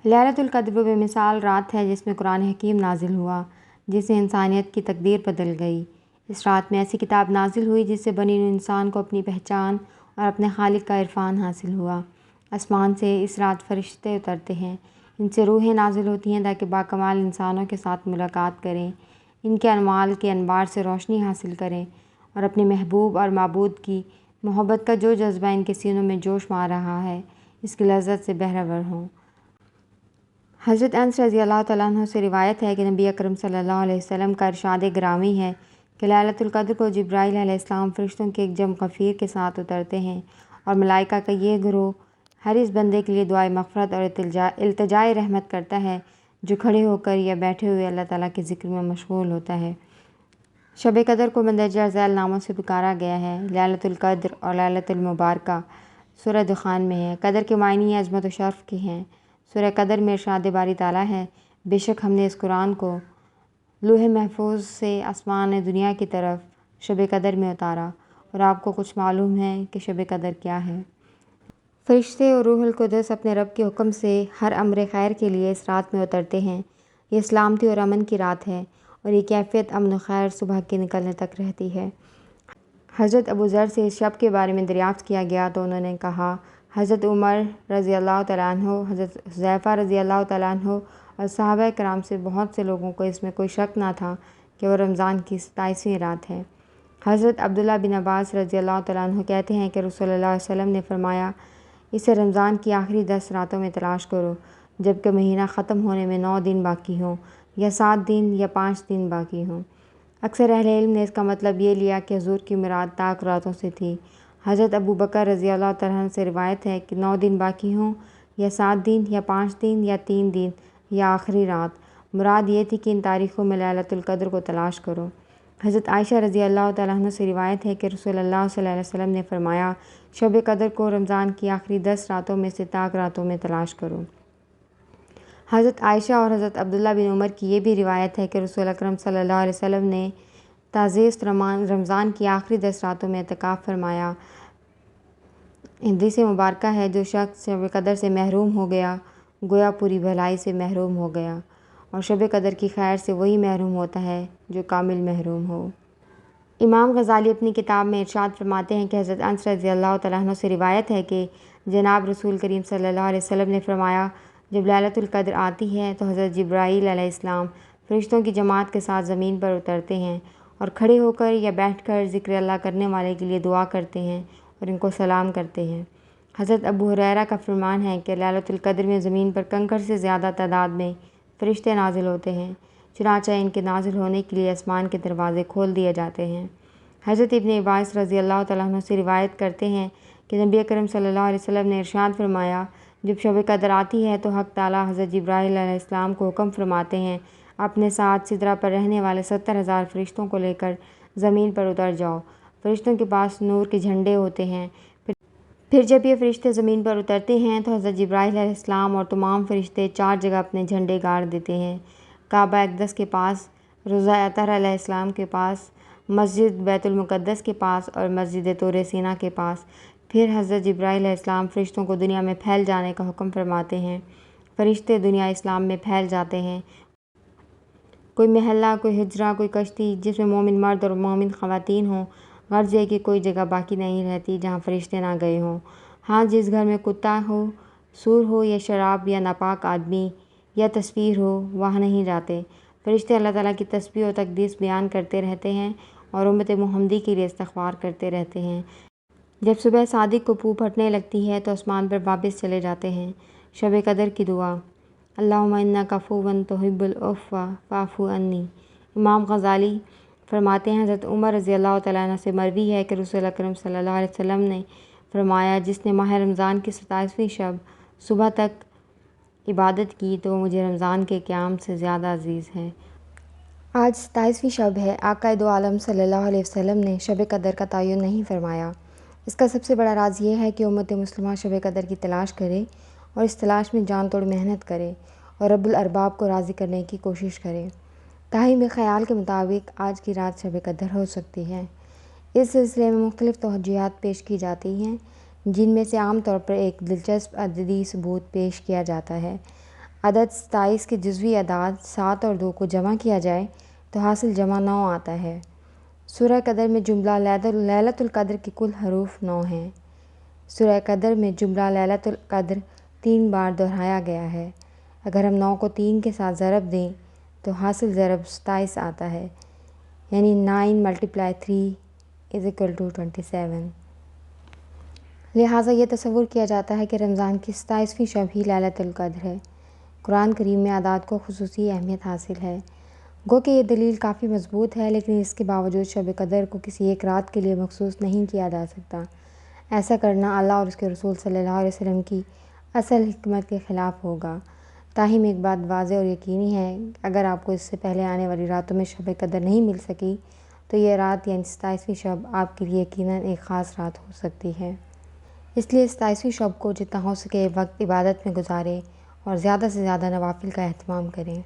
لیلۃ القدر وہ بے مثال رات ہے جس میں قرآن حکیم نازل ہوا، جس سے انسانیت کی تقدیر بدل گئی۔ اس رات میں ایسی کتاب نازل ہوئی جس سے بنی نوع انسان کو اپنی پہچان اور اپنے خالق کا عرفان حاصل ہوا۔ آسمان سے اس رات فرشتے اترتے ہیں، ان سے روحیں نازل ہوتی ہیں تاکہ باکمال انسانوں کے ساتھ ملاقات کریں، ان کے اعمال کے انوار سے روشنی حاصل کریں اور اپنے محبوب اور معبود کی محبت کا جو جذبہ ان کے سینوں میں جوش مار رہا ہے، اس کی لذت سے بہرہ ہوں۔ حضرت انس رضی اللہ تعالیٰ عنہ سے روایت ہے کہ نبی اکرم صلی اللہ علیہ وسلم کا ارشاد گرامی ہے کہ لیلۃ القدر کو جبرائیل علیہ السلام فرشتوں کے ایک جم غفیر کے ساتھ اترتے ہیں اور ملائکہ کا یہ گروہ ہر اس بندے کے لیے دعائے مغفرت اور التجائے رحمت کرتا ہے جو کھڑے ہو کر یا بیٹھے ہوئے اللہ تعالیٰ کے ذکر میں مشغول ہوتا ہے۔ شب قدر کو مندرجہ ذیل ناموں سے پکارا گیا ہے۔ لیلۃ القدر اور لیلۃ المبارکہ سورہ دخان میں ہے۔ قدر کے معنی عظمت و شرف کے ہیں۔ سورہ قدر میں ارشاد باری تعالیٰ ہے، بے شک ہم نے اس قرآن کو لوح محفوظ سے آسمان دنیا کی طرف شب قدر میں اتارا، اور آپ کو کچھ معلوم ہے کہ شب قدر کیا ہے؟ فرشتے اور روح القدس اپنے رب کے حکم سے ہر امر خیر کے لیے اس رات میں اترتے ہیں۔ یہ سلامتی اور امن کی رات ہے اور یہ کیفیت امن و خیر صبح کے نکلنے تک رہتی ہے۔ حضرت ابو ذر سے اس شب کے بارے میں دریافت کیا گیا تو انہوں نے کہا، حضرت عمر رضی اللہ تعالیٰ عنہ، حضرت حذیفہ رضی اللہ تعالیٰ عنہ اور صحابہ کرام سے بہت سے لوگوں کو اس میں کوئی شک نہ تھا کہ وہ رمضان کی 27ویں رات ہے۔ حضرت عبداللہ بن عباس رضی اللہ تعالیٰ عنہ کہتے ہیں کہ رسول اللہ علیہ وسلم نے فرمایا، اسے رمضان کی آخری 10 راتوں میں تلاش کرو، جبکہ مہینہ ختم ہونے میں 9 دن باقی ہوں، یا 7 دن یا 5 دن باقی ہوں۔ اکثر اہل علم نے اس کا مطلب یہ لیا کہ حضور کی مراد طاق راتوں سے تھی۔ حضرت ابو بکر رضی اللہ تعالیٰ عنہ سے روایت ہے کہ 9 دن باقی ہوں، یا 7 دن یا 5 دن یا 3 دن یا آخری رات، مراد یہ تھی کہ ان تاریخوں میں لیلۃ القدر کو تلاش کرو۔ حضرت عائشہ رضی اللہ تعالیٰ عنہ سے روایت ہے کہ رسول اللہ صلی اللہ علیہ وسلم نے فرمایا، شب قدر کو رمضان کی آخری 10 راتوں میں سے طاق راتوں میں تلاش کرو۔ حضرت عائشہ اور حضرت عبداللہ بن عمر کی یہ بھی روایت ہے کہ رسول اکرم صلی اللہ علیہ وسلم نے تعزیز رمضان کی آخری 10 راتوں میں اعتکاف فرمایا۔ حدیث مبارکہ ہے، جو شخص شب قدر سے محروم ہو گیا گویا پوری بھلائی سے محروم ہو گیا، اور شب قدر کی خیر سے وہی محروم ہوتا ہے جو کامل محروم ہو۔ امام غزالی اپنی کتاب میں ارشاد فرماتے ہیں کہ حضرت انس رضی اللہ تعالیٰ عنہ سے روایت ہے کہ جناب رسول کریم صلی اللہ علیہ وسلم نے فرمایا، جب لیلۃ القدر آتی ہے تو حضرت جبرائیل علیہ السلام فرشتوں کی جماعت کے ساتھ زمین پر اترتے ہیں اور کھڑے ہو کر یا بیٹھ کر ذکر اللہ کرنے والے کے لیے دعا کرتے ہیں اور ان کو سلام کرتے ہیں۔ حضرت ابو ہریرہ کا فرمان ہے کہ لیلۃ القدر میں زمین پر کنکر سے زیادہ تعداد میں فرشتے نازل ہوتے ہیں، چنانچہ ان کے نازل ہونے کے لیے آسمان کے دروازے کھول دیے جاتے ہیں۔ حضرت ابن عباس رضی اللہ تعالیٰ عنہ سے روایت کرتے ہیں کہ نبی اکرم صلی اللہ علیہ وسلم نے ارشاد فرمایا، جب شب قدر آتی ہے تو حق تعالیٰ حضرت جبرائیل علیہ السلام کو حکم فرماتے ہیں، اپنے ساتھ سدرہ پر رہنے والے 70,000 فرشتوں کو لے کر زمین پر اتر جاؤ۔ فرشتوں کے پاس نور کے جھنڈے ہوتے ہیں۔ پھر جب یہ فرشتے زمین پر اترتے ہیں تو حضرت جبرائیل علیہ السلام اور تمام فرشتے 4 جگہ اپنے جھنڈے گاڑ دیتے ہیں، کعبہ اقدس کے پاس، روضہ اطہر علیہ السلام کے پاس، مسجد بیت المقدس کے پاس اور مسجد طور سینا کے پاس۔ پھر حضرت جبرائیل علیہ السلام فرشتوں کو دنیا میں پھیل جانے کا حکم فرماتے ہیں۔ فرشتے دنیا اسلام میں پھیل جاتے ہیں۔ کوئی محلہ، کوئی حجرہ، کوئی کشتی جس میں مومن مرد اور مومن خواتین ہوں، غرض یہ کہ کوئی جگہ باقی نہیں رہتی جہاں فرشتے نہ گئے ہوں۔ ہاں، جس گھر میں کتا ہو، سور ہو یا شراب یا ناپاک آدمی یا تصویر ہو، وہاں نہیں جاتے۔ فرشتے اللہ تعالیٰ کی تسبیح و تقدیس بیان کرتے رہتے ہیں اور امت محمدی کے لیے استغفار کرتے رہتے ہیں۔ جب صبح صادق کو پھو پھٹنے لگتی ہے تو آسمان پر واپس چلے جاتے ہیں۔ شب قدر کی دعا، اللہم انک عفو تحب العفو فاعف عنی۔ امام غزالی فرماتے ہیں، حضرت عمر رضی اللہ تعالیٰ عنہ سے مروی ہے کہ رسول اکرم صلی اللہ علیہ وسلم نے فرمایا، جس نے ماہ رمضان کی 27ویں شب صبح تک عبادت کی تو وہ مجھے رمضان کے قیام سے زیادہ عزیز ہے۔ آج 27ویں شب ہے۔ آقا دو عالم صلی اللہ علیہ وسلم نے شب قدر کا تعین نہیں فرمایا۔ اس کا سب سے بڑا راز یہ ہے کہ امت مسلمہ شب قدر کی تلاش کرے اور اس تلاش میں جان توڑ محنت کرے اور رب الارباب کو راضی کرنے کی کوشش کرے۔ تاہم خیال کے مطابق آج کی رات شب قدر ہو سکتی ہے۔ اس سلسلے میں مختلف توجیہات پیش کی جاتی ہیں، جن میں سے عام طور پر ایک دلچسپ عددی ثبوت پیش کیا جاتا ہے۔ عدد 27 کے جزوی اعداد 7 اور 2 کو جمع کیا جائے تو حاصل جمع 9 آتا ہے۔ سورہ قدر میں جملہ لیلۃ القدر کے کل حروف 9 ہیں۔ سورہ قدر میں جملہ لیلۃ القدر 3 بار دہرایا گیا ہے۔ اگر ہم 9 کو 3 کے ساتھ ضرب دیں تو حاصل ضرب 27 آتا ہے، یعنی 9 × 3 = 27۔ لہٰذا یہ تصور کیا جاتا ہے کہ رمضان کی 27ویں شب ہی لیلۃ القدر ہے۔ قرآن کریم میں اعداد کو خصوصی اہمیت حاصل ہے۔ گو کہ یہ دلیل کافی مضبوط ہے، لیکن اس کے باوجود شب قدر کو کسی ایک رات کے لیے مخصوص نہیں کیا جا سکتا۔ ایسا کرنا اللہ اور اس کے رسول صلی اللہ علیہ وسلم کی اصل حکمت کے خلاف ہوگا۔ تاہم ایک بات واضح اور یقینی ہے، اگر آپ کو اس سے پہلے آنے والی راتوں میں شب قدر نہیں مل سکی تو یہ رات یعنی 27ویں شب آپ کے لیے یقیناً ایک خاص رات ہو سکتی ہے۔ اس لیے 27ویں شب کو جتنا ہو سکے وقت عبادت میں گزاریں اور زیادہ سے زیادہ نوافل کا اہتمام کریں۔